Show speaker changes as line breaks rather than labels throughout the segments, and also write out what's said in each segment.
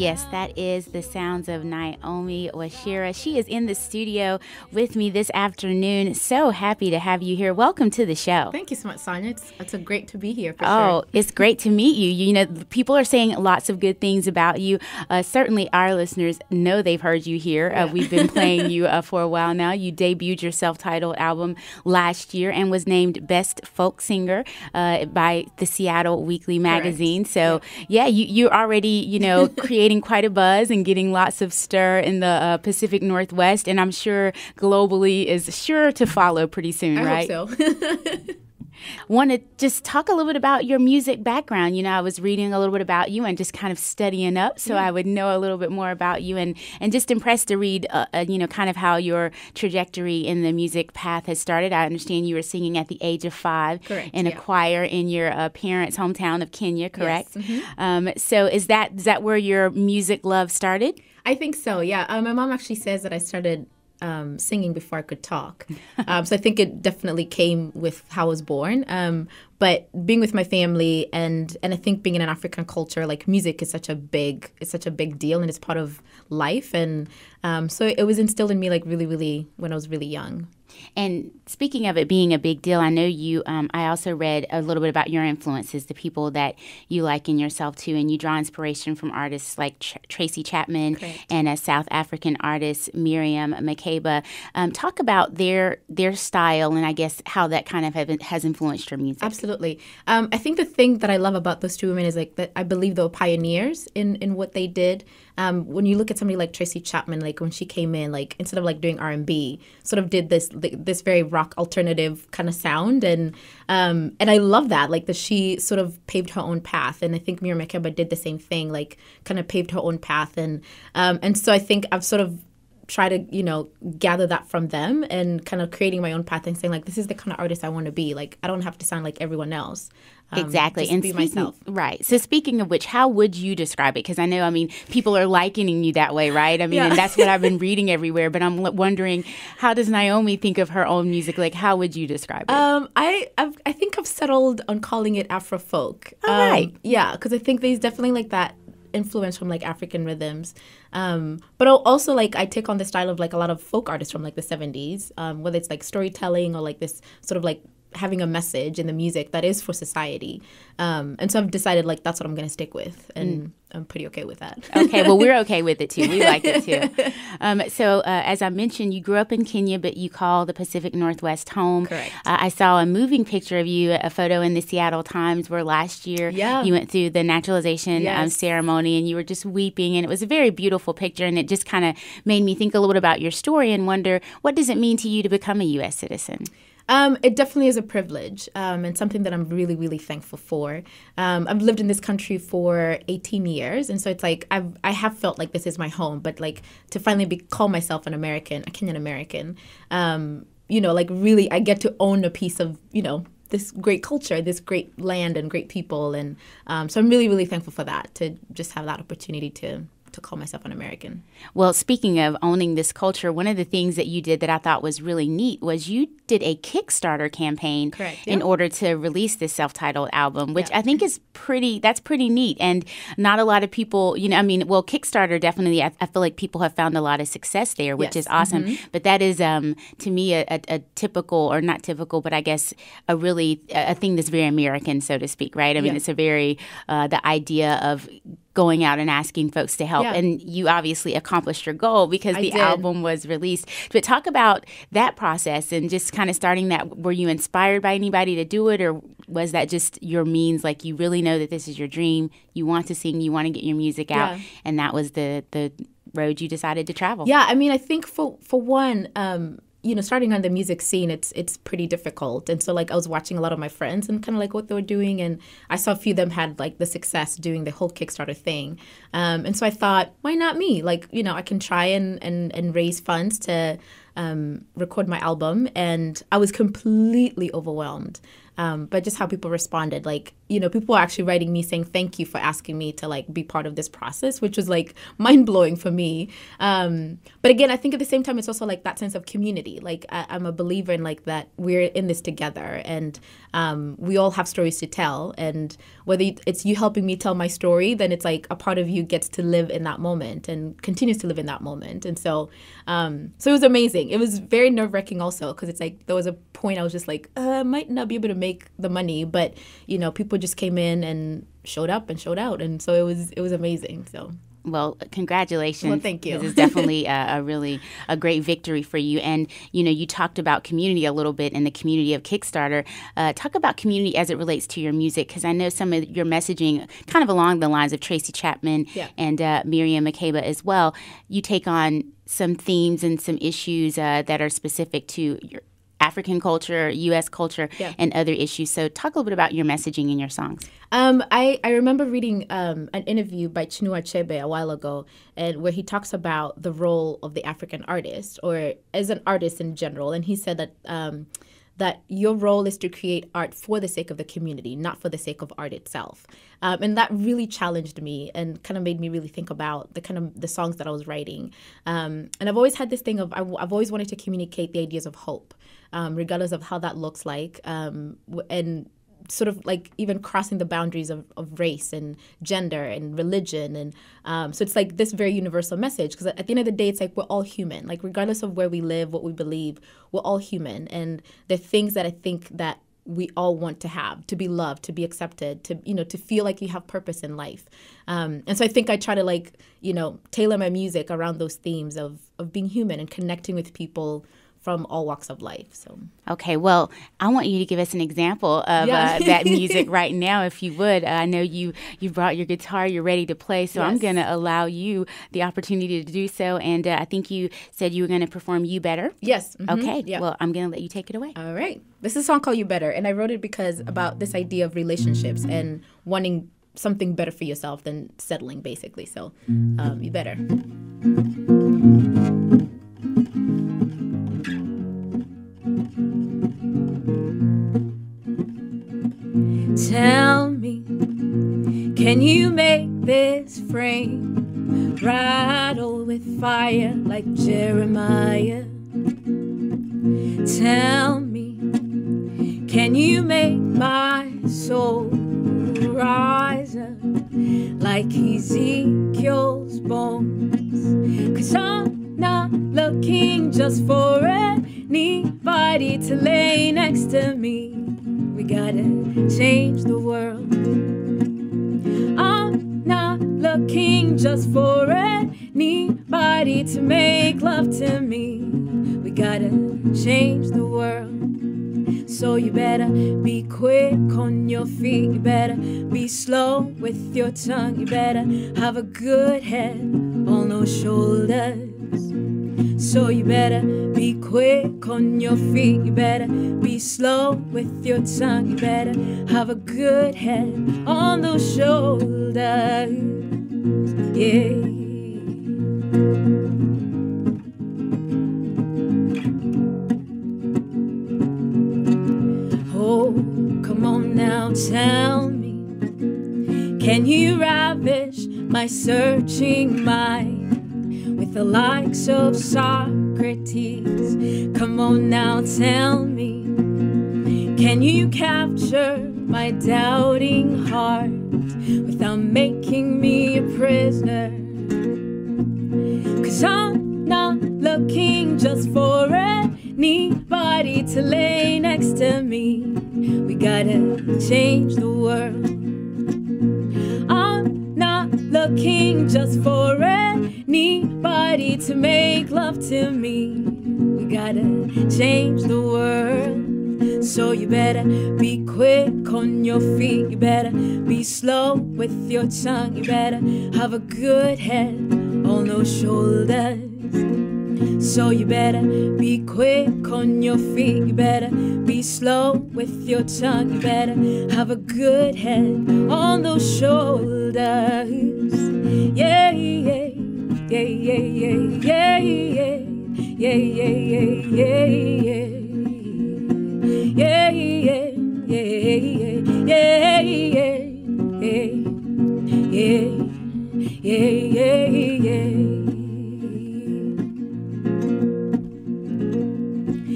Yes, that is the sounds of Naomi Wachira. She is in the studio with me this afternoon. So happy to have you here. Welcome to the show.
Thank you so much, Sonya. It's great to be here for
sure. It's great to meet you. You know, people are saying lots of good things about you. Certainly our listeners know they've heard you here.
Yeah.
We've been playing you for a while now. You debuted your self-titled album last year and was named Best Folk Singer by the Seattle Weekly Magazine.
Correct.
So, yeah, you're already, creating quite a buzz and getting lots of stir in the Pacific Northwest, and I'm sure globally is sure to follow pretty soon, right?
I hope so.
Want to just talk a little bit about your music background. You know, I was reading a little bit about you and just kind of studying up so I would know a little bit more about you, and just impressed to read, kind of how your trajectory in the music path has started. I understand you were singing at the age of 5
correct,
in a choir in your parents' hometown of Kenya, correct?
Yes. Mm-hmm.
So is that where your music love started?
I think so, yeah. My mom actually says that I started singing before I could talk. So I think it definitely came with how I was born. But being with my family and I think being in an African culture, like music is such a big deal and it's part of life. And so it was instilled in me like really, really when I was really young.
And speaking of it being a big deal, I know you, I also read a little bit about your influences, the people that you liken yourself to, and you draw inspiration from artists like Tracy Chapman.
Correct.
And a South African artist, Miriam Makeba. Talk about their style and I guess how that kind of has influenced your music.
Absolutely. I think the thing that I love about those two women is like that I believe they were pioneers in what they did. When you look at somebody like Tracy Chapman, like when she came in, like instead of like doing R&B, sort of did this very rock alternative kind of sound, and I love that, like that she sort of paved her own path, and I think Miriam Makeba did the same thing, like kind of paved her own path, and so I think I've sort of try to, gather that from them and kind of creating my own path and saying like, this is the kind of artist I want to be. Like, I don't have to sound like everyone else.
Exactly.
Just
and
be myself.
Right. So speaking of which, how would you describe it? Because I know, people are likening you that way, right? And that's what I've been reading everywhere. But I'm wondering, how does Naomi think of her own music? Like, how would you describe it?
I think I've settled on calling it Afro folk.
All right.
Yeah, because I think there's definitely like that influence from like African rhythms, but also like I take on the style of like a lot of folk artists from like the 70s, whether it's like storytelling or like this sort of like having a message in the music that is for society, and so I've decided like that's what I'm going to stick with, and I'm pretty okay with that.
Okay, well, we're okay with it too. We like it too. So as I mentioned, you grew up in Kenya, but you call the Pacific Northwest home.
Correct.
I saw a moving picture of you, a photo in the Seattle Times where last year you went through the naturalization ceremony and you were just weeping, and it was a very beautiful picture, and it just kind of made me think a little bit about your story and wonder, what does it mean to you to become a U.S. citizen?
It definitely is a privilege, and something that I'm really, really thankful for. I've lived in this country for 18 years, and so it's like I have felt like this is my home, but like to finally call myself an American, a Kenyan American, like really I get to own a piece of, this great culture, this great land and great people, and so I'm really, really thankful for that, to just have that opportunity to call myself an American.
Well, speaking of owning this culture, one of the things that you did that I thought was really neat was you did a Kickstarter campaign in order to release this self-titled album, which I think is pretty neat. And not a lot of people, Kickstarter definitely, I feel like people have found a lot of success there, which is awesome. Mm-hmm. But that is, to me, a typical, or not typical, but I guess a thing that's very American, so to speak, right? It's a very, the idea of going out and asking folks to help. And you obviously accomplished your goal because the album was released. But talk about that process and just kind of starting that. Were you inspired by anybody to do it, or was that just your means? Like, you really know that this is your dream, you want to sing, you want to get your music out, and that was the road you decided to travel.
Yeah, I think for one, starting on the music scene, it's pretty difficult. And so like I was watching a lot of my friends and kind of like what they were doing, and I saw a few of them had like the success doing the whole Kickstarter thing. And so I thought, why not me? Like, I can try and raise funds to record my album. And I was completely overwhelmed by just how people responded. Like, people are actually writing me saying thank you for asking me to like be part of this process, which was like mind blowing for me. But again, I think at the same time, it's also like that sense of community. Like I'm a believer in like that we're in this together, and we all have stories to tell. And whether it's you helping me tell my story, then it's like a part of you gets to live in that moment and continues to live in that moment. And so it was amazing. It was very nerve-wracking also, because it's like there was a point I was just like, I might not be able to make the money, but people just came in and showed up and showed out, and so it was amazing. So.
Well, congratulations.
Well, thank you.
This is definitely a great victory for you. And, you talked about community a little bit in the community of Kickstarter. Talk about community as it relates to your music, because I know some of your messaging kind of along the lines of Tracy Chapman and Miriam Makeba as well. You take on some themes and some issues that are specific to your African culture, U.S. culture, and other issues. So talk a little bit about your messaging in your songs.
I remember reading an interview by Chinua Achebe a while ago, and where he talks about the role of the African artist, or as an artist in general. And he said that that your role is to create art for the sake of the community, not for the sake of art itself. And that really challenged me and kind of made me really think about the songs that I was writing. And I've always had this thing of I've always wanted to communicate the ideas of hope, regardless of how that looks like, and sort of like even crossing the boundaries of race and gender and religion. And so it's like this very universal message, because at the end of the day, it's like we're all human. Like regardless of where we live, what we believe, we're all human. And the things that I think that we all want to have, to be loved, to be accepted, to feel like you have purpose in life. And so I think I try to tailor my music around those themes of being human and connecting with people from all walks of life. So
okay, well, I want you to give us an example of that music right now, if you would. I know you brought your guitar, you're ready to play, so I'm going to allow you the opportunity to do so. And I think you said you were going to perform You Better.
Yes. Mm-hmm.
Okay, well, I'm going to let you take it away.
All right. This is a song called You Better, and I wrote it because about this idea of relationships and wanting something better for yourself than settling, basically. So, You Better. Tell me, can you make this frame rattle with fire like Jeremiah? Tell me, can you make my soul rise up like Ezekiel's bones? 'Cause I'm not looking just for anybody to lay next to me. We gotta change the world. I'm not looking just for anybody to make love to me. We gotta change the world. So you better be quick on your feet. You better be slow with your tongue. You better have a good head on those shoulders. So you better be quick on your feet. You better be slow with your tongue. You better have a good head on those shoulders. Yeah. Oh, come on now, tell me, can you ravish my searching mind with the likes of Socrates? Come on now, tell me, can you capture my doubting heart without making me a prisoner? 'Cause I'm not looking just for anybody to lay next to me. We gotta change the world. I'm not looking just for anybody to make love to me. We gotta change the world. So you better be quick on your feet. You better be slow with your tongue. You better have a good head on those shoulders. So you better be quick on your feet. You better be slow with your tongue. You better have a good head on those shoulders. Yeah, yeah, yeah, yeah, yeah, yeah, yeah, yeah, yeah, yeah, yeah, yeah, yeah, yeah, yeah, yeah, yeah.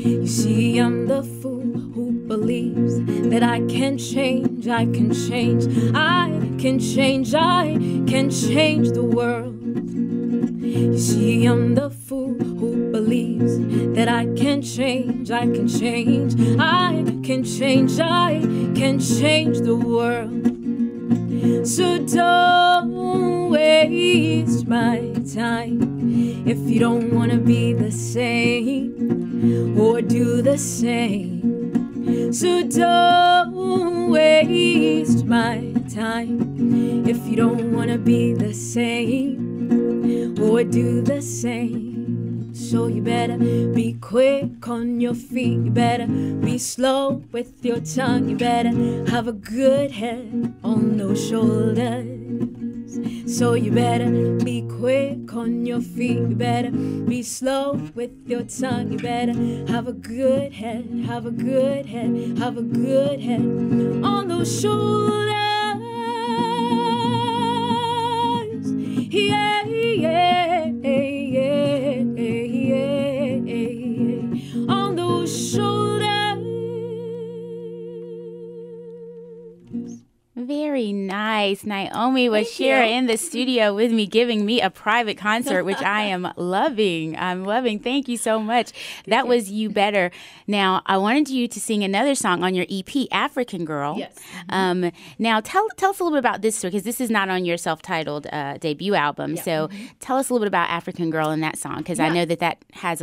You see, I'm the fool who believes that I can change, I can change, I can change, I can change the world. You see, I'm the fool who believes that I can change, I can change, I can change, I can change the world. So don't waste my time if you don't want to be the same or do the same. So don't waste my time if you don't want to be the same or do the same. So you better be quick on your feet, you better be slow with your tongue, you better have a good head on those shoulders. So you better be quick on your feet, you better be slow with your tongue, you better have a good head, have a good head, have a good head on those shoulders. Yeah, yeah, yeah, yeah, on those shoulders.
Very nice. Naomi Wachira in the studio with me, giving me a private concert, which I am loving. I'm loving. Thank you so much. That was You Better. Now, I wanted you to sing another song on your EP, African Girl.
Yes.
Now, tell us a little bit about this story, because this is not on your self-titled debut album. Yeah. So tell us a little bit about African Girl in that song, because I know that has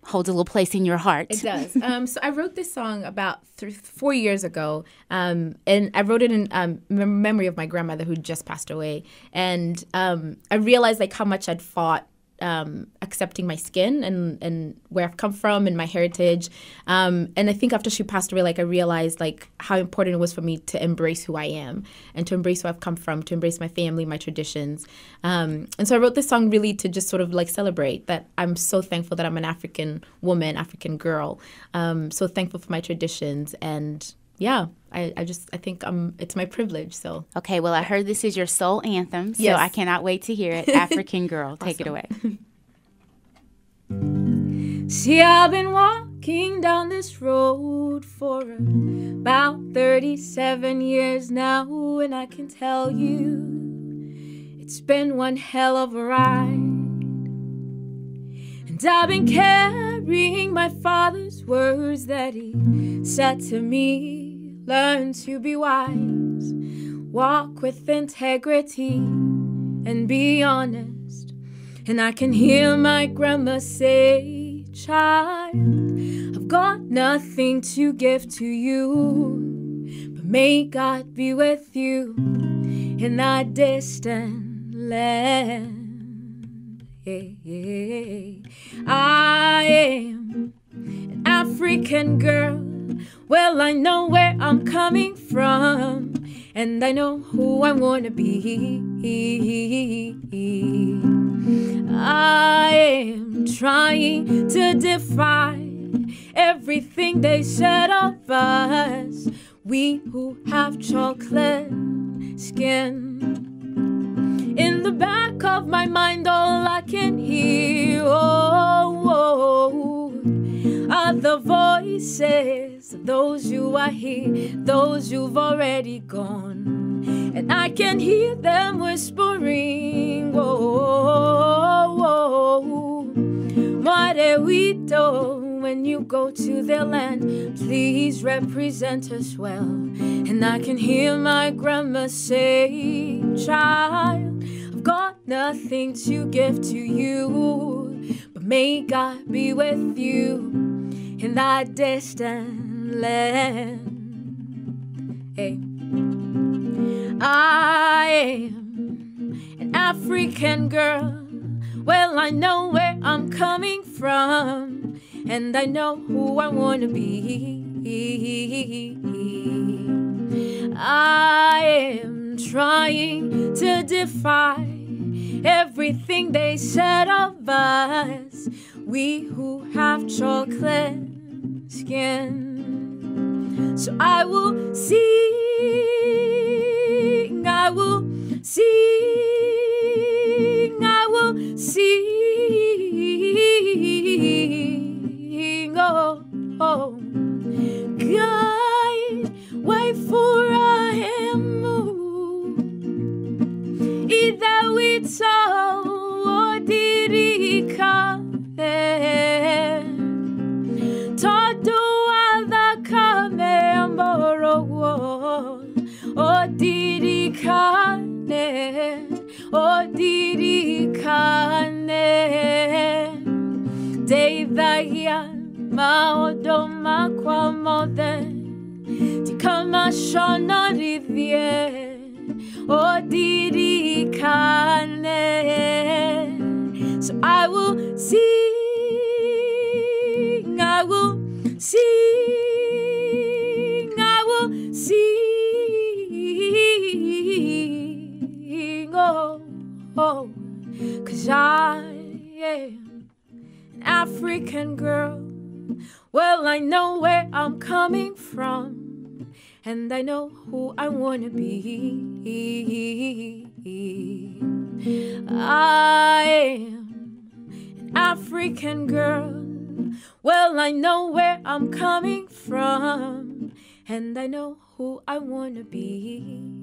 holds a little place in your heart.
It does. So I wrote this song about 4 years ago, and I wrote it in memory of my grandmother who just passed away. And I realized like how much I'd fought accepting my skin and where I've come from and my heritage. And I think after she passed away, like I realized like how important it was for me to embrace who I am and to embrace where I've come from, to embrace my family, my traditions. And so I wrote this song really to just sort of like celebrate that I'm so thankful that I'm an African woman, African girl. So thankful for my traditions. And yeah, I think it's my privilege. So
okay, well, I heard this is your soul anthem, so I cannot wait to hear it. African Girl, take it away.
See, I've been walking down this road for about 37 years now, and I can tell you it's been one hell of a ride. And I've been carrying my father's words that he said to me. Learn to be wise, walk with integrity, and be honest. And I can hear my grandma say, child, I've got nothing to give to you, but may God be with you in that distant land. I am an African girl. Well, I know where I'm coming from, and I know who I want to be. I am trying to defy everything they said of us, we who have chocolate skin. In the back of my mind, all I can hear are the voices of those who are here, those who've already gone. And I can hear them whispering, Marewito, when you go to their land, please represent us well. And I can hear my grandma say, child, I've got nothing to give to you, but may God be with you in that distant land. Hey. I am an African girl. Well, I know where I'm coming from, and I know who I want to be. I am trying to defy everything they said of us, we who have chocolate skin. So I will sing, I will sing, I will sing, oh, day that ya maodoma kwa mode di kama shona rivie o diri kane. So I will sing, I will sing, I will sing, oh, oh, 'cause I am an African girl. Well, I know where I'm coming from, and I know who I want to be. I am an African girl. Well, I know where I'm coming from, and I know who I want to be.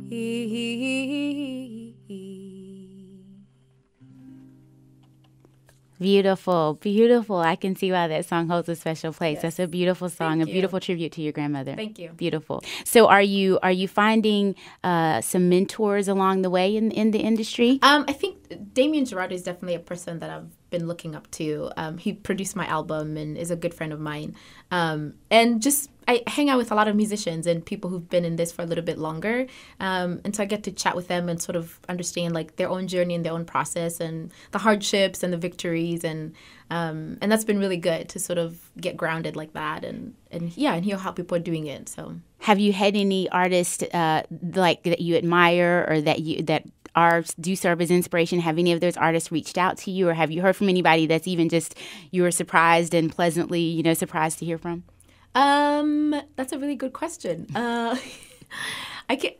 Beautiful, beautiful. I can see why that song holds a special place. Yes. That's a beautiful song, a beautiful tribute to your grandmother.
Thank you.
Beautiful. So are you finding some mentors along the way in the industry?
I think Damien Gerardo is definitely a person that I've been looking up to. He produced my album and is a good friend of mine. And just I hang out with a lot of musicians and people who've been in this for a little bit longer. And so I get to chat with them and sort of understand like their own journey and their own process and the hardships and the victories. And that's been really good to sort of get grounded like that and hear how people are doing it. So
have you had any artists like that you admire or that do serve as inspiration? Have any of those artists reached out to you, or have you heard from anybody that's even just you were surprised and pleasantly, surprised to hear from?
That's a really good question. I can't.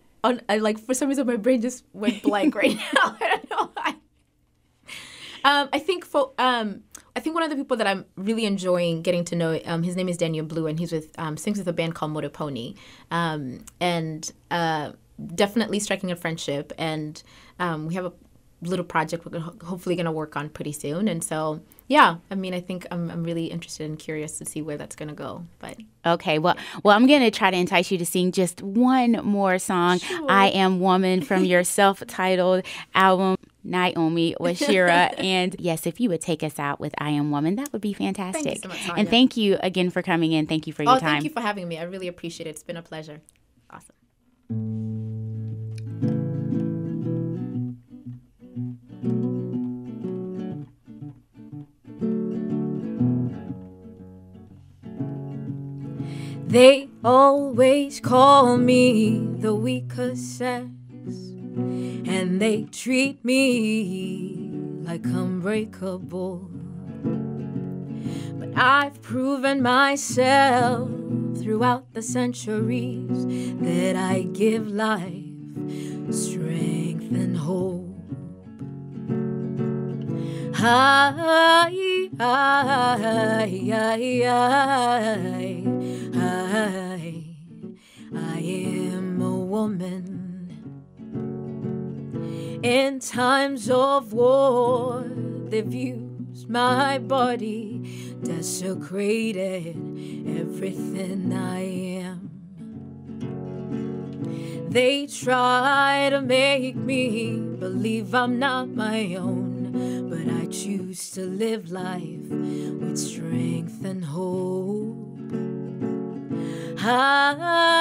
For some reason, my brain just went blank right now. I don't know why. I think one of the people that I'm really enjoying getting to know, his name is Daniel Blue, and he's sings with a band called Motor Pony, and definitely striking a friendship. And we have a little project we're hopefully going to work on pretty soon. And so, yeah, I mean, I think I'm really interested and curious to see where that's going to go. But
okay, well, I'm going to try to entice you to sing just one more song, sure. I Am Woman, from your self-titled album, Naomi Wachira. And yes, if you would take us out with I Am Woman, that would be fantastic.
Thank you so much, Sonya.
And thank you again for coming in. Thank you for your time.
Thank you for having me. I really appreciate it. It's been a pleasure. Awesome. They always call me the weaker sex, and they treat me like unbreakable. But I've proven myself throughout the centuries that I give life, strength, and hope. I am a woman. In times of war, they've used my body, desecrated everything I am. They try to make me believe I'm not my own, but I choose to live life with strength and hope. I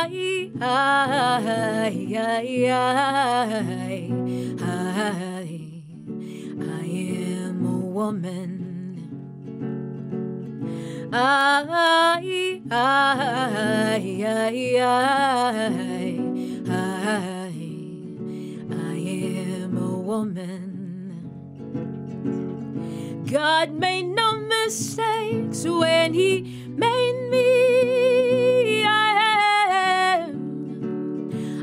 am a woman. I am a woman. God made no mistakes when He made me.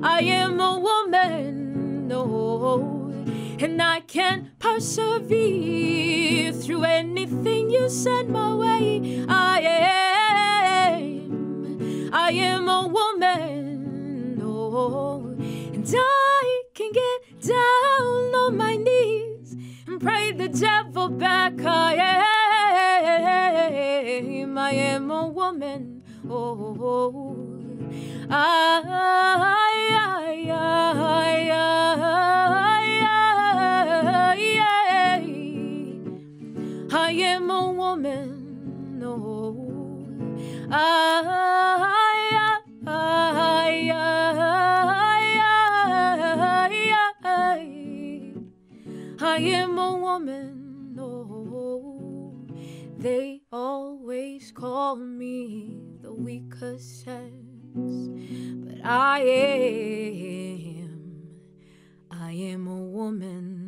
I am a woman, no, and I can persevere through anything you send my way. I am a woman, no, and I can get down on my knees and pray the devil back. I am a woman, oh. I am a woman. I am a woman, no. They always call me the weaker sex, but I am a woman.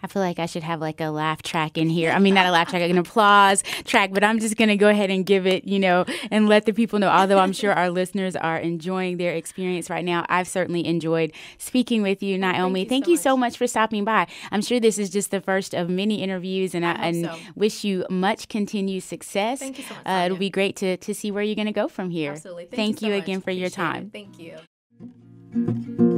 I feel like I should have like a laugh track in here. I mean, not a laugh track, like an applause track, but I'm just going to go ahead and give it, and let the people know, although I'm sure our listeners are enjoying their experience right now. I've certainly enjoyed speaking with you, Naomi. Thank you so much for stopping by. I'm sure this is just the first of many interviews, and I wish you much continued success.
Thank you so much, Sonya.
It'll be great to see where you're going to go from here.
Absolutely.
Thank you
so
again
much.
for your
Appreciate
time.
it. Thank you.